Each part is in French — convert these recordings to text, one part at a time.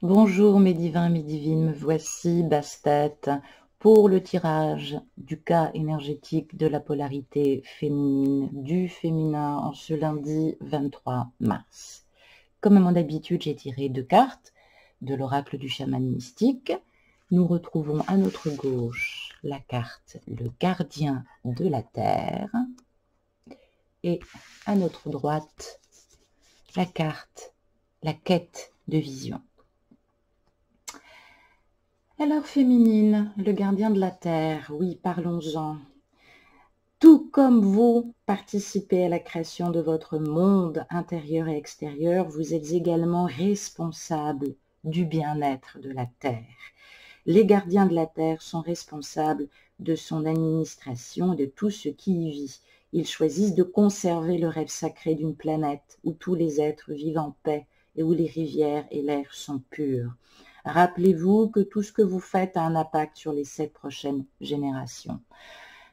Bonjour mes divins, mes divines, me voici Bastet pour le tirage du cas énergétique de la polarité féminine, du féminin en ce lundi 23 mars. Comme à mon habitude, j'ai tiré 2 cartes de l'oracle du chaman mystique. Nous retrouvons à notre gauche la carte le gardien de la terre et à notre droite la carte la quête de vision. Alors féminine, le gardien de la terre, oui, parlons-en. Tout comme vous participez à la création de votre monde intérieur et extérieur, vous êtes également responsable du bien-être de la terre. Les gardiens de la terre sont responsables de son administration et de tout ce qui y vit. Ils choisissent de conserver le rêve sacré d'une planète où tous les êtres vivent en paix et où les rivières et l'air sont purs. Rappelez-vous que tout ce que vous faites a un impact sur les 7 prochaines générations.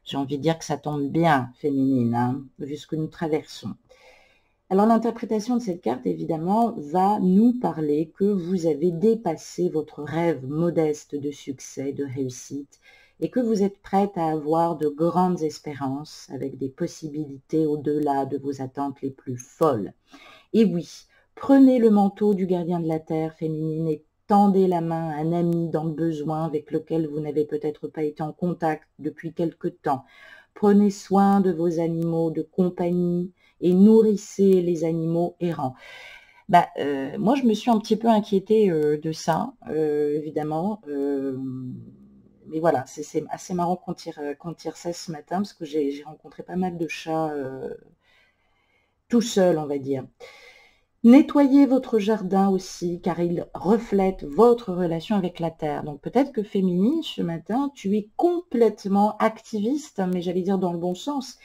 J'ai envie de dire que ça tombe bien, féminine, hein, vu ce que nous traversons. Alors l'interprétation de cette carte, évidemment, va nous parler que vous avez dépassé votre rêve modeste de succès, de réussite, et que vous êtes prête à avoir de grandes espérances avec des possibilités au-delà de vos attentes les plus folles. Et oui, prenez le manteau du gardien de la terre féminine et tendez la main à un ami dans le besoin avec lequel vous n'avez peut-être pas été en contact depuis quelque temps. Prenez soin de vos animaux de compagnie et nourrissez les animaux errants. Moi, je me suis un petit peu inquiétée de ça, évidemment. Mais voilà, c'est assez marrant qu'on tire ça ce matin parce que j'ai rencontré pas mal de chats tout seuls, on va dire. Nettoyez votre jardin aussi, car il reflète votre relation avec la terre. Donc peut-être que féminine, ce matin, tu es complètement activiste, mais j'allais dire dans le bon sens.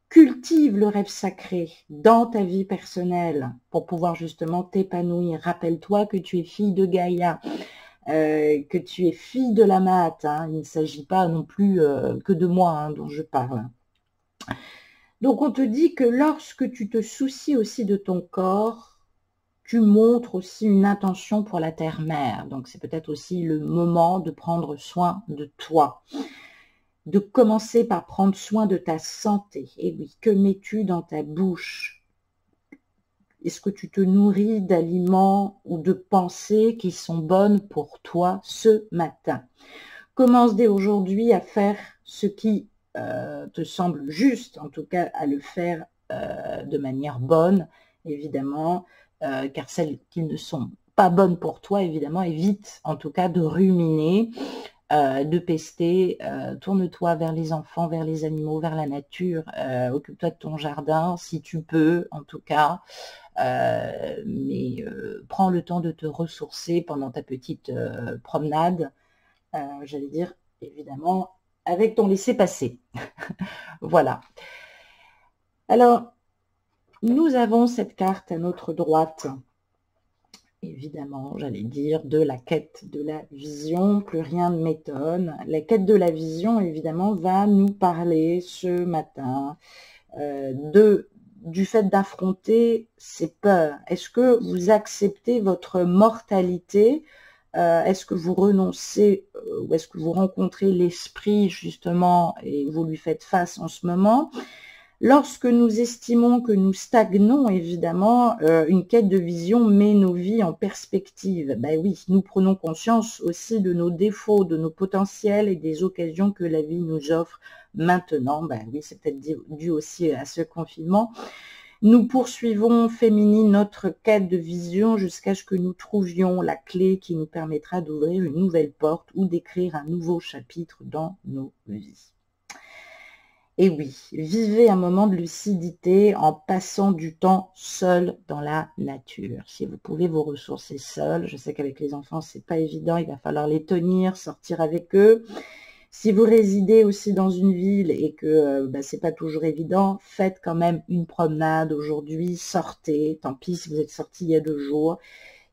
Cultive le rêve sacré dans ta vie personnelle pour pouvoir justement t'épanouir. Rappelle-toi que tu es fille de Gaïa, que tu es fille de la Mat. Hein. Il ne s'agit pas non plus que de moi hein, dont je parle. Donc on te dit que lorsque tu te soucies aussi de ton corps, tu montres aussi une intention pour la terre-mère. Donc, c'est peut-être aussi le moment de prendre soin de toi, de commencer par prendre soin de ta santé. Et oui, que mets-tu dans ta bouche? Est-ce que tu te nourris d'aliments ou de pensées qui sont bonnes pour toi ce matin? Commence dès aujourd'hui à faire ce qui te semble juste, en tout cas à le faire de manière bonne, évidemment, car celles qui ne sont pas bonnes pour toi, évidemment, évite en tout cas de ruminer, de pester, tourne-toi vers les enfants, vers les animaux, vers la nature, occupe-toi de ton jardin si tu peux, en tout cas, mais prends le temps de te ressourcer pendant ta petite promenade, j'allais dire, évidemment, avec ton laissez-passer. Voilà. Alors, nous avons cette carte à notre droite, évidemment, j'allais dire, de la quête de la vision, plus rien ne m'étonne. La quête de la vision, évidemment, va nous parler ce matin du fait d'affronter ces peurs. Est-ce que vous acceptez votre mortalité? Est-ce que vous renoncez ou est-ce que vous rencontrez l'esprit justement et vous lui faites face en ce moment? Lorsque nous estimons que nous stagnons, évidemment, une quête de vision met nos vies en perspective. Ben oui, nous prenons conscience aussi de nos défauts, de nos potentiels et des occasions que la vie nous offre maintenant. Ben oui, c'est peut-être dû aussi à ce confinement. Nous poursuivons, féminine, notre quête de vision jusqu'à ce que nous trouvions la clé qui nous permettra d'ouvrir une nouvelle porte ou d'écrire un nouveau chapitre dans nos vies. Et oui, vivez un moment de lucidité en passant du temps seul dans la nature. Si vous pouvez vous ressourcer seul, je sais qu'avec les enfants, c'est pas évident, il va falloir les tenir, sortir avec eux. Si vous résidez aussi dans une ville et que c'est pas toujours évident, faites quand même une promenade aujourd'hui, sortez, tant pis si vous êtes sorti il y a 2 jours.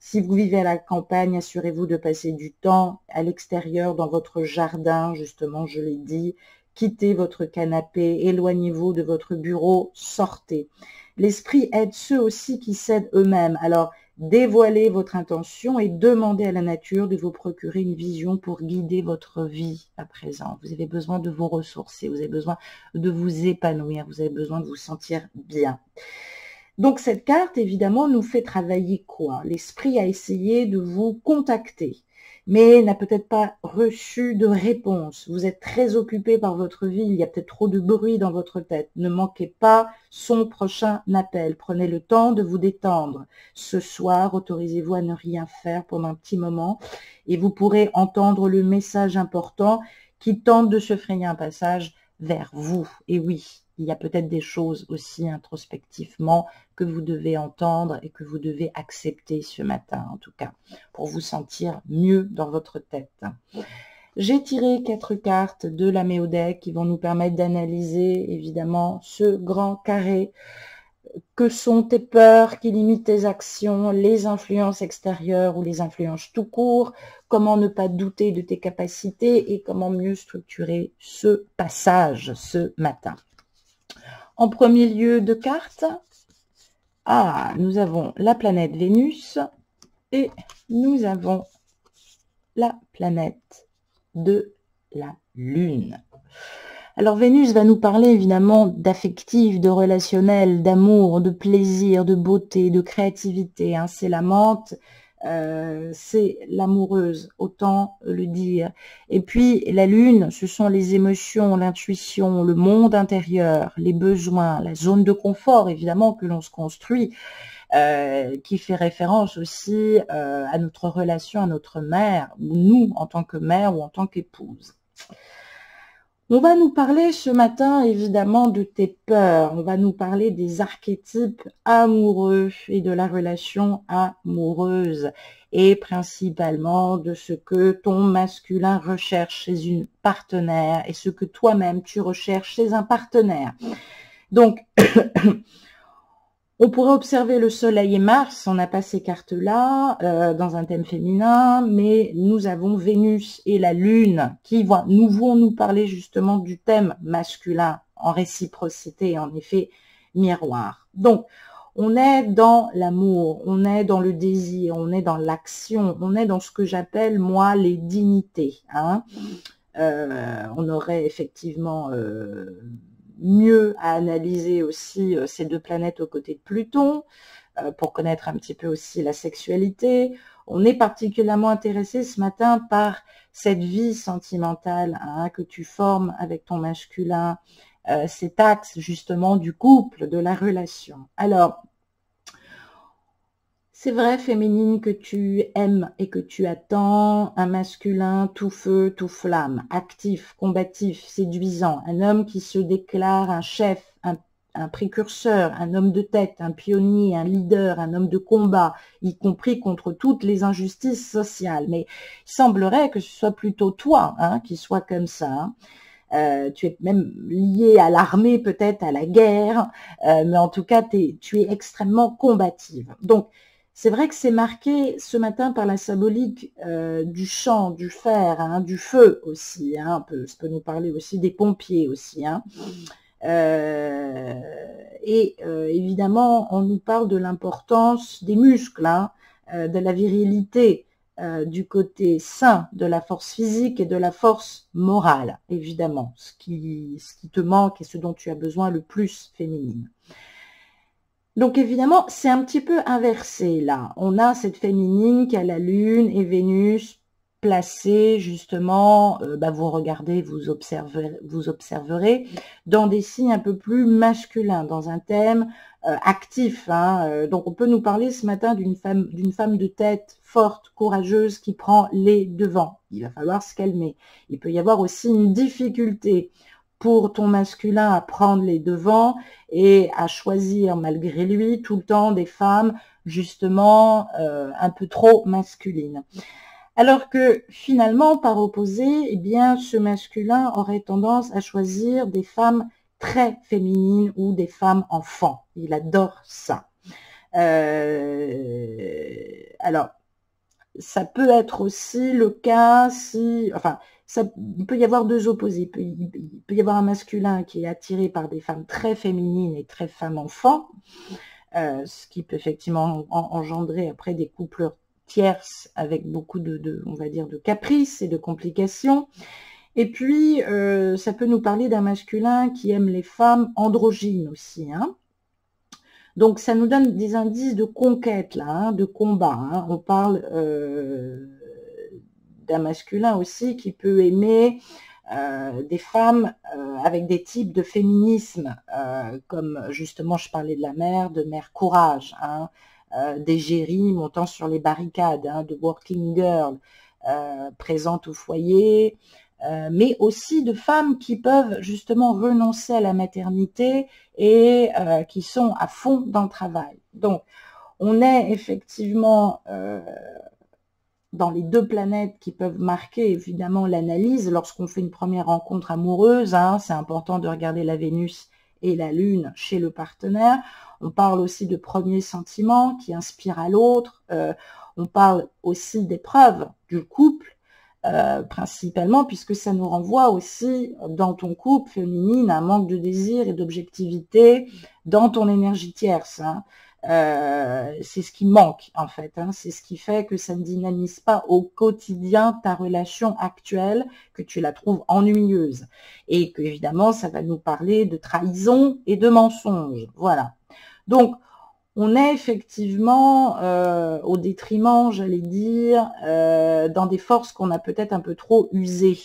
Si vous vivez à la campagne, assurez-vous de passer du temps à l'extérieur, dans votre jardin, justement, je l'ai dit, quittez votre canapé, éloignez-vous de votre bureau, sortez. L'esprit aide ceux aussi qui s'aident eux-mêmes. Alors, dévoilez votre intention et demandez à la nature de vous procurer une vision pour guider votre vie à présent. Vous avez besoin de vous ressourcer, vous avez besoin de vous épanouir, vous avez besoin de vous sentir bien. Donc cette carte, évidemment, nous fait travailler quoi? L'esprit a essayé de vous contacter, mais n'a peut-être pas reçu de réponse. Vous êtes très occupé par votre vie, il y a peut-être trop de bruit dans votre tête. Ne manquez pas son prochain appel. Prenez le temps de vous détendre. Ce soir, autorisez-vous à ne rien faire pendant un petit moment et vous pourrez entendre le message important qui tente de se frayer un passage vers vous. Et oui, il y a peut-être des choses aussi introspectivement que vous devez entendre et que vous devez accepter ce matin, en tout cas, pour vous sentir mieux dans votre tête. J'ai tiré 4 cartes de la Méo Deck qui vont nous permettre d'analyser, évidemment, ce grand carré. Que sont tes peurs qui limitent tes actions, les influences extérieures ou les influences tout court, comment ne pas douter de tes capacités et comment mieux structurer ce passage ce matin. En premier lieu de cartes, nous avons la planète Vénus et nous avons la planète de la Lune. Alors Vénus va nous parler évidemment d'affectif, de relationnel, d'amour, de plaisir, de beauté, de créativité. Hein. C'est l'amante, c'est l'amoureuse, autant le dire. Et puis la Lune, ce sont les émotions, l'intuition, le monde intérieur, les besoins, la zone de confort évidemment que l'on se construit, qui fait référence aussi à notre relation à notre mère, ou nous en tant que mère ou en tant qu'épouse. On va nous parler ce matin, évidemment, de tes peurs. On va nous parler des archétypes amoureux et de la relation amoureuse et principalement de ce que ton masculin recherche chez une partenaire et ce que toi-même tu recherches chez un partenaire. Donc, on pourrait observer le Soleil et Mars, on n'a pas ces cartes-là, dans un thème féminin, mais nous avons Vénus et la Lune qui vont nous parler justement du thème masculin en réciprocité, en effet miroir. Donc, on est dans l'amour, on est dans le désir, on est dans l'action, on est dans ce que j'appelle, moi, les dignités. Hein. On aurait effectivement... mieux à analyser aussi ces 2 planètes aux côtés de Pluton, pour connaître un petit peu aussi la sexualité. On est particulièrement intéressé ce matin par cette vie sentimentale hein, que tu formes avec ton masculin, cet axe justement du couple, de la relation. Alors, c'est vrai, féminine, que tu aimes et que tu attends un masculin tout feu, tout flamme, actif, combatif, séduisant, un homme qui se déclare un chef, un précurseur, un homme de tête, un pionnier, un leader, un homme de combat, y compris contre toutes les injustices sociales. Mais il semblerait que ce soit plutôt toi hein, qui sois comme ça. Hein. Tu es même lié à l'armée, peut-être à la guerre, mais en tout cas, tu es extrêmement combative. Donc, c'est vrai que c'est marqué ce matin par la symbolique du champ, du fer, hein, du feu aussi. Hein, ça peut nous parler aussi des pompiers aussi. Hein. Évidemment, on nous parle de l'importance des muscles, hein, de la virilité, du côté sain de la force physique et de la force morale, évidemment, ce qui te manque et ce dont tu as besoin le plus féminine. Donc évidemment, c'est un petit peu inversé là. On a cette féminine qui a la Lune et Vénus placées justement, vous regardez, vous observerez dans des signes un peu plus masculins, dans un thème actif. Hein. Donc on peut nous parler ce matin d'une femme de tête forte, courageuse, qui prend les devants. Il va falloir se calmer. Il peut y avoir aussi une difficulté pour ton masculin à prendre les devants et à choisir malgré lui tout le temps des femmes justement un peu trop masculines. Alors que finalement, par opposé, eh bien, ce masculin aurait tendance à choisir des femmes très féminines ou des femmes enfants. Il adore ça. Alors, ça peut être aussi le cas si, enfin, il peut y avoir deux opposés. Il peut y avoir un masculin qui est attiré par des femmes très féminines et très femmes-enfants, ce qui peut effectivement engendrer après des couples tierces avec beaucoup on va dire, de caprices et de complications. Et puis, ça peut nous parler d'un masculin qui aime les femmes androgynes aussi, hein. Donc, ça nous donne des indices de conquête, là, hein, de combat, hein. On parle d'un masculin aussi qui peut aimer des femmes avec des types de féminisme, comme justement, je parlais de la mère, de mère courage, hein, d'égérie montant sur les barricades, hein, de working girl, présente au foyer, mais aussi de femmes qui peuvent justement renoncer à la maternité et qui sont à fond dans le travail. Donc, on est effectivement dans les deux planètes qui peuvent marquer évidemment l'analyse lorsqu'on fait une première rencontre amoureuse, hein. C'est important de regarder la Vénus et la Lune chez le partenaire. On parle aussi de premiers sentiments qui inspirent à l'autre. On parle aussi des preuves du couple, principalement, puisque ça nous renvoie aussi dans ton couple féminine à un manque de désir et d'objectivité dans ton énergie tierce, hein. C'est ce qui manque en fait, hein. C'est ce qui fait que ça ne dynamise pas au quotidien ta relation actuelle, que tu la trouves ennuyeuse et que évidemment ça va nous parler de trahison et de mensonge. Voilà. Donc on est effectivement au détriment, j'allais dire, dans des forces qu'on a peut-être un peu trop usées,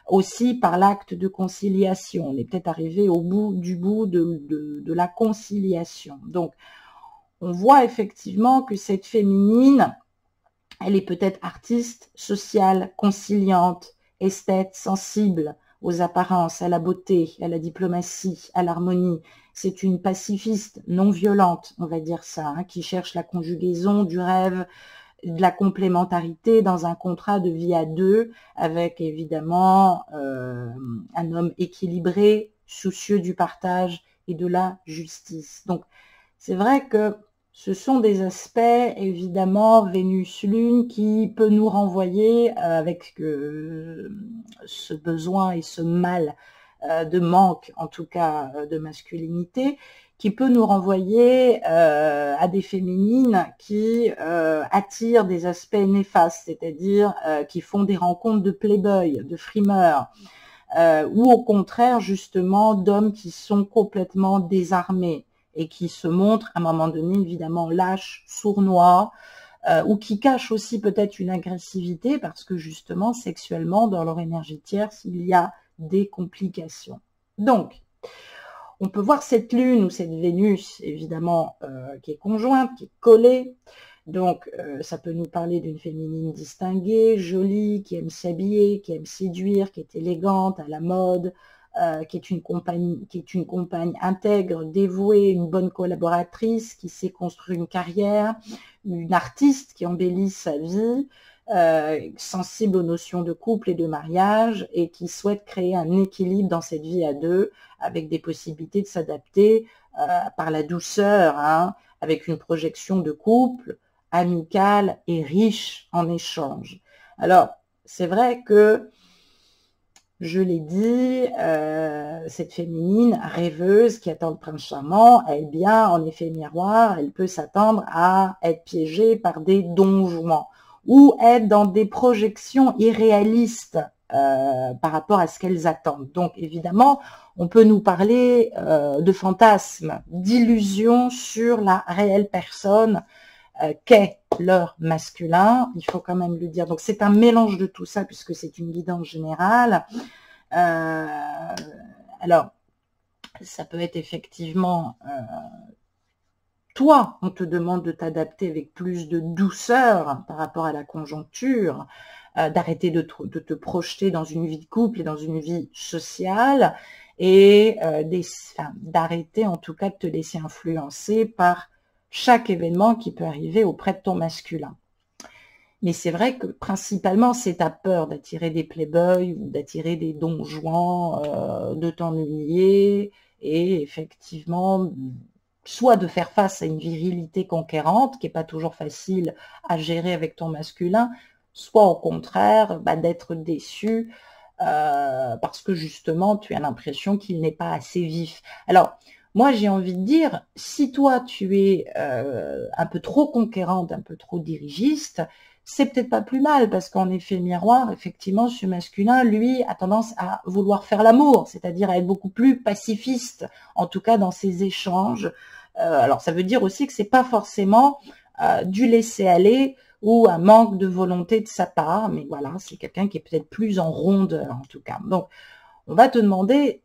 aussi par l'acte de conciliation. On est peut-être arrivé au bout de la conciliation. Donc, on voit effectivement que cette féminine, elle est peut-être artiste, sociale, conciliante, esthète, sensible aux apparences, à la beauté, à la diplomatie, à l'harmonie. C'est une pacifiste non violente, on va dire ça, hein, qui cherche la conjugaison du rêve, de la complémentarité dans un contrat de vie à deux, avec évidemment un homme équilibré, soucieux du partage et de la justice. Donc, c'est vrai que ce sont des aspects, évidemment, Vénus-Lune, qui peut nous renvoyer avec ce besoin et ce mal de manque, en tout cas de masculinité, qui peut nous renvoyer à des féminines qui attirent des aspects néfastes, c'est-à-dire qui font des rencontres de playboy, de frimeurs, ou au contraire, justement, d'hommes qui sont complètement désarmés et qui se montrent à un moment donné évidemment lâches, sournois, ou qui cachent aussi peut-être une agressivité parce que justement sexuellement dans leur énergie tierce il y a des complications. Donc on peut voir cette lune ou cette Vénus évidemment qui est conjointe, qui est collée. Donc ça peut nous parler d'une féminine distinguée, jolie, qui aime s'habiller, qui aime séduire, qui est élégante, à la mode, qui est une compagne intègre, dévouée, une bonne collaboratrice, qui sait construire une carrière, une artiste qui embellit sa vie, sensible aux notions de couple et de mariage, et qui souhaite créer un équilibre dans cette vie à deux, avec des possibilités de s'adapter par la douceur, hein, avec une projection de couple amicale et riche en échanges. Alors, c'est vrai que je l'ai dit, cette féminine rêveuse qui attend le prince charmant, elle bien, en effet miroir, elle peut s'attendre à être piégée par des donjons ou être dans des projections irréalistes par rapport à ce qu'elles attendent. Donc évidemment, on peut nous parler de fantasmes, d'illusions sur la réelle personne qu'est leur masculin, il faut quand même le dire. Donc c'est un mélange de tout ça puisque c'est une guidance générale. Alors, ça peut être effectivement, toi, on te demande de t'adapter avec plus de douceur par rapport à la conjoncture, d'arrêter de te projeter dans une vie de couple et dans une vie sociale, et d'arrêter en tout cas de te laisser influencer par chaque événement qui peut arriver auprès de ton masculin. Mais c'est vrai que principalement, c'est ta peur d'attirer des playboys ou d'attirer des donjons, de t'ennuyer et effectivement soit de faire face à une virilité conquérante qui n'est pas toujours facile à gérer avec ton masculin, soit au contraire d'être déçu parce que justement tu as l'impression qu'il n'est pas assez vif. Alors moi j'ai envie de dire, si toi tu es un peu trop conquérante, un peu trop dirigiste, c'est peut-être pas plus mal, parce qu'en effet miroir, effectivement, ce masculin, lui, a tendance à vouloir faire l'amour, c'est-à-dire à être beaucoup plus pacifiste, en tout cas dans ses échanges. Alors ça veut dire aussi que c'est pas forcément du laisser-aller ou un manque de volonté de sa part, mais voilà, c'est quelqu'un qui est peut-être plus en rondeur en tout cas. Donc, on va te demander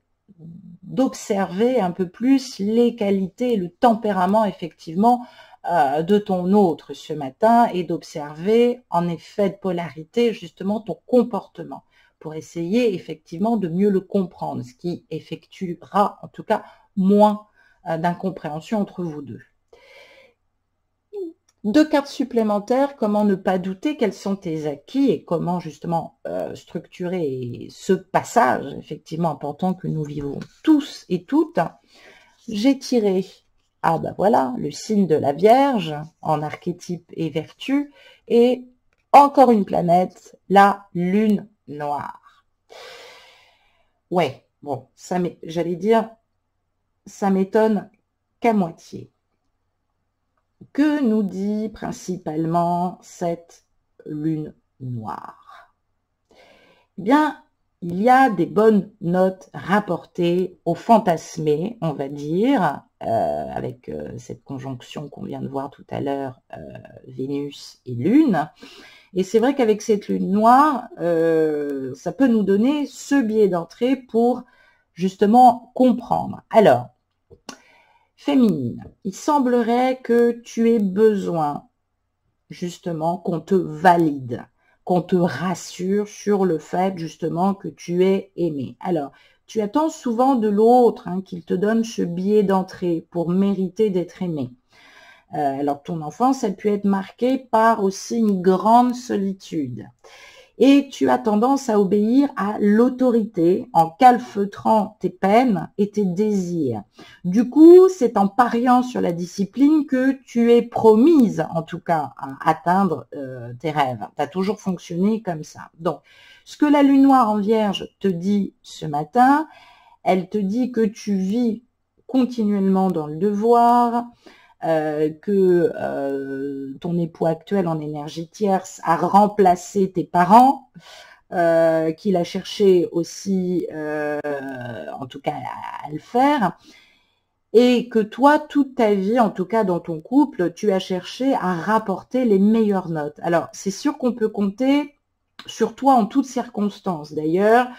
d'observer un peu plus les qualités et le tempérament effectivement de ton autre ce matin, et d'observer en effet de polarité justement ton comportement pour essayer effectivement de mieux le comprendre, ce qui effectuera en tout cas moins d'incompréhension entre vous deux. 2 cartes supplémentaires, comment ne pas douter, quels sont tes acquis et comment justement structurer ce passage effectivement important que nous vivons tous et toutes. J'ai tiré, voilà, le signe de la Vierge en archétype et vertu, et encore une planète, la Lune noire. Ouais, bon, j'allais dire, ça m'étonne qu'à moitié. Que nous dit principalement cette lune noire? Eh bien, il y a des bonnes notes rapportées au fantasmé, on va dire, avec cette conjonction qu'on vient de voir tout à l'heure, Vénus et Lune. Et c'est vrai qu'avec cette lune noire, ça peut nous donner ce biais d'entrée pour justement comprendre. Alors, féminine, il semblerait que tu aies besoin justement qu'on te valide, qu'on te rassure sur le fait justement que tu es aimé. Alors, tu attends souvent de l'autre qu'il te donne ce billet d'entrée pour mériter d'être aimé. Alors, ton enfance, elle peut être marquée par aussi une grande solitude. Et tu as tendance à obéir à l'autorité en calfeutrant tes peines et tes désirs. Du coup, c'est en pariant sur la discipline que tu es promise, en tout cas, à atteindre tes rêves. Tu as toujours fonctionné comme ça. Donc, ce que la lune noire en Vierge te dit ce matin, elle te dit que tu vis continuellement dans le devoir, que ton époux actuel en énergie tierce a remplacé tes parents, qu'il a cherché aussi, en tout cas, à le faire, et que toi, toute ta vie, en tout cas dans ton couple, tu as cherché à rapporter les meilleures notes. Alors, c'est sûr qu'on peut compter sur toi en toutes circonstances. D'ailleurs,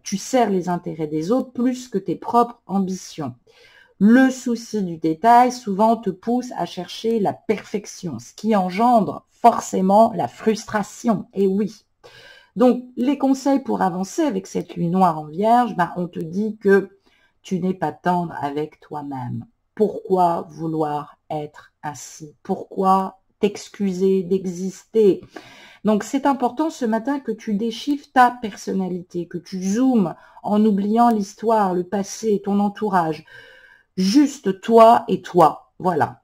tu sers les intérêts des autres plus que tes propres ambitions. Le souci du détail souvent te pousse à chercher la perfection, ce qui engendre forcément la frustration. Et oui. Donc, les conseils pour avancer avec cette lune noire en Vierge, on te dit que tu n'es pas tendre avec toi-même. Pourquoi vouloir être ainsi? Pourquoi t'excuser d'exister? Donc, c'est important ce matin que tu déchiffres ta personnalité, que tu zoomes en oubliant l'histoire, le passé, ton entourage. Juste toi et toi, voilà.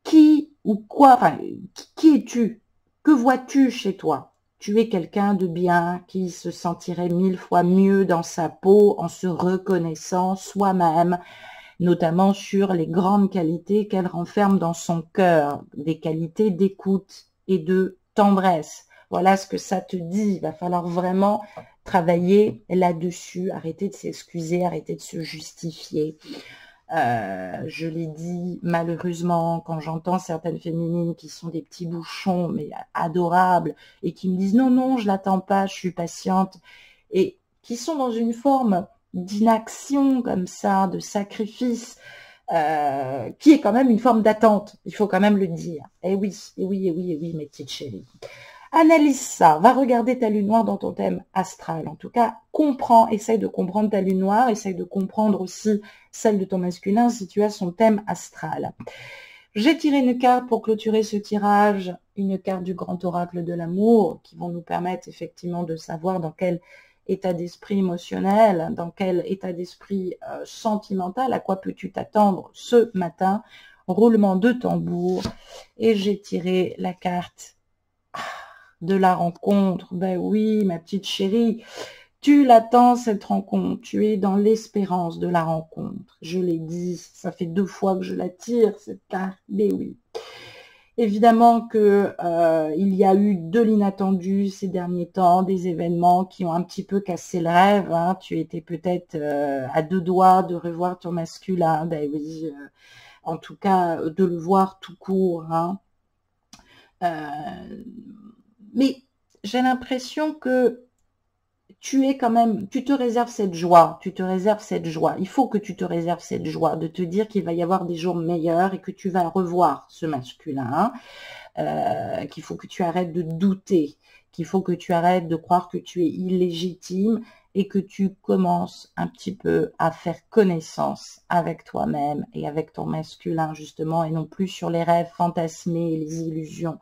Qui ou quoi, enfin, qui es-tu? Que vois-tu chez toi? Tu es quelqu'un de bien qui se sentirait 1000 fois mieux dans sa peau en se reconnaissant soi-même, notamment sur les grandes qualités qu'elle renferme dans son cœur, des qualités d'écoute et de tendresse. Voilà ce que ça te dit. Il va falloir vraiment travailler là-dessus, arrêter de s'excuser, arrêter de se justifier. Je l'ai dit, malheureusement, quand j'entends certaines féminines qui sont des petits bouchons, mais adorables, et qui me disent non, non, je l'attends pas, je suis patiente, et qui sont dans une forme d'inaction comme ça, de sacrifice, qui est quand même une forme d'attente, il faut quand même le dire. Eh oui, eh oui, eh oui, eh oui, mes petites chéries. Analyse ça, va regarder ta lune noire dans ton thème astral. En tout cas, comprends, essaye de comprendre ta lune noire, essaye de comprendre aussi celle de ton masculin si tu as son thème astral. J'ai tiré une carte pour clôturer ce tirage, une carte du grand oracle de l'amour qui vont nous permettre effectivement de savoir dans quelle état d'esprit émotionnel, dans quel état d'esprit sentimental, à quoi peux-tu t'attendre ce matin? Roulement de tambour, et j'ai tiré la carte de la rencontre. Ben oui, ma petite chérie, tu l'attends cette rencontre, tu es dans l'espérance de la rencontre. Je l'ai dit, ça fait 2 fois que je la tire, cette carte, mais oui. Évidemment que il y a eu de l'inattendu ces derniers temps, des événements qui ont un petit peu cassé le rêve. Hein. Tu étais peut-être à 2 doigts de revoir ton masculin, ben oui, en tout cas de le voir tout court. Hein. Mais j'ai l'impression que tu es quand même, tu te réserves cette joie, tu te réserves cette joie. Il faut que tu te réserves cette joie de te dire qu'il va y avoir des jours meilleurs et que tu vas revoir ce masculin, qu'il faut que tu arrêtes de douter, qu'il faut que tu arrêtes de croire que tu es illégitime et que tu commences un petit peu à faire connaissance avec toi-même et avec ton masculin justement, et non plus sur les rêves fantasmés et les illusions.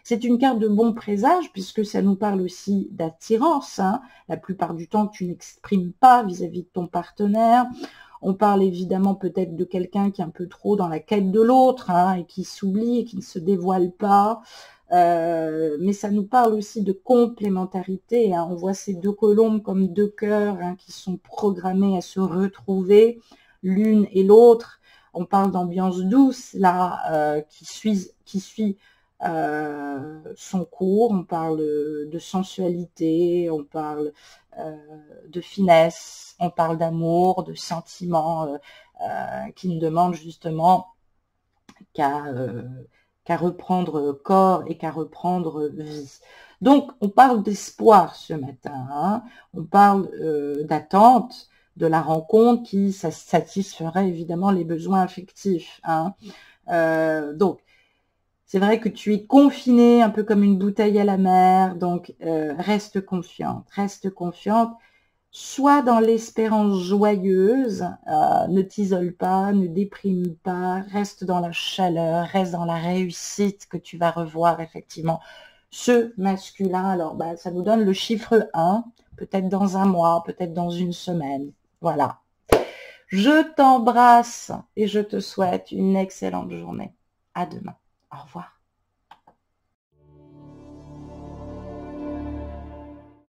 C'est une carte de bon présage puisque ça nous parle aussi d'attirance. Hein. La plupart du temps, tu n'exprimes pas vis-à-vis de ton partenaire. On parle évidemment peut-être de quelqu'un qui est un peu trop dans la quête de l'autre hein, et qui s'oublie et qui ne se dévoile pas. Mais ça nous parle aussi de complémentarité. Hein. On voit ces 2 colombes comme 2 cœurs hein, qui sont programmés à se retrouver l'une et l'autre. On parle d'ambiance douce là qui suit son cours. On parle de sensualité, on parle de finesse, on parle d'amour, de sentiments qui ne demandent justement qu'à reprendre corps et qu'à reprendre vie. Donc, on parle d'espoir ce matin, hein. On parle d'attente, de la rencontre qui satisferait évidemment les besoins affectifs. Hein. Donc, c'est vrai que tu es confiné un peu comme une bouteille à la mer, donc reste confiante, sois dans l'espérance joyeuse, ne t'isole pas, ne déprime pas, reste dans la chaleur, reste dans la réussite que tu vas revoir effectivement ce masculin. Alors, bah, ça nous donne le chiffre 1, peut-être dans un mois, peut-être dans une semaine. Voilà. Je t'embrasse et je te souhaite une excellente journée. À demain. Au revoir.